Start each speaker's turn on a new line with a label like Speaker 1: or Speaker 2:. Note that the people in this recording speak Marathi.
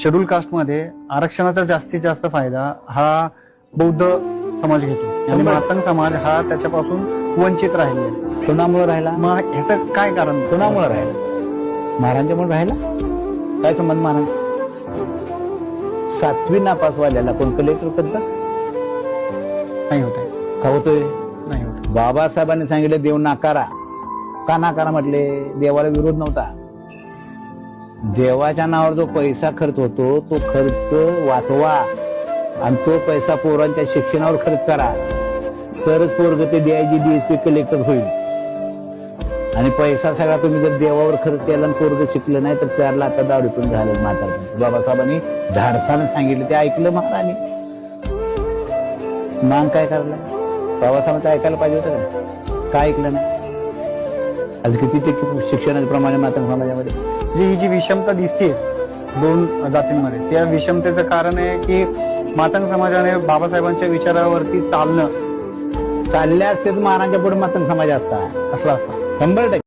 Speaker 1: शेड्यूल कास्टमध्ये आरक्षणाचा जास्तीत जास्त फायदा हा बौद्ध समाज घेतो आणि मातंग समाज हा त्याच्यापासून वंचित राहिले.
Speaker 2: कोणामुळे राहिला?
Speaker 1: मग ह्याचं काय कारण?
Speaker 2: कोणामुळे राहिला? महाराजांमुळे राहिला. काय संबंध महाराज? 7वी नापासवाल्याला कोण कलेक्टर करतं?
Speaker 1: नाही होत आहे.
Speaker 2: का होतोय?
Speaker 1: नाही होत.
Speaker 2: बाबासाहेबांनी सांगितलं देव नाकारा. का नाकारा म्हटले? देवाला विरोध नव्हता. देवाच्या नावावर जो पैसा खर्च होतो तो खर्च वाचवा आणि तो पैसा पोरांच्या शिक्षणावर खर्च करा, तरच पोरग ते DIG DSP कलेक्टर होईल. आणि पैसा सगळा तुम्ही जर देवावर खर्च केला आणि पोरग शिकलं नाही तर 4 लाख दारू पण झालं. म्हातारपण बाबासाहेबांनी धाडसानं सांगितलं, ते ऐकलं महाराजांनी. मान काय करायला? बाबासाहेबांचं ऐकायला पाहिजे होतं का ऐकलं नाही? आज किती टक्के शिक्षणाच्या प्रमाणे मातंग समाजामध्ये
Speaker 1: ही जी विषमता दिसते 2 जातींमध्ये, त्या विषमतेचं कारण आहे की मातंग समाजाने बाबासाहेबांच्या विचारावरती
Speaker 2: चालले असते तर महाराजांच्या पुढे मातंग समाज असता
Speaker 1: असला असता.
Speaker 2: 100%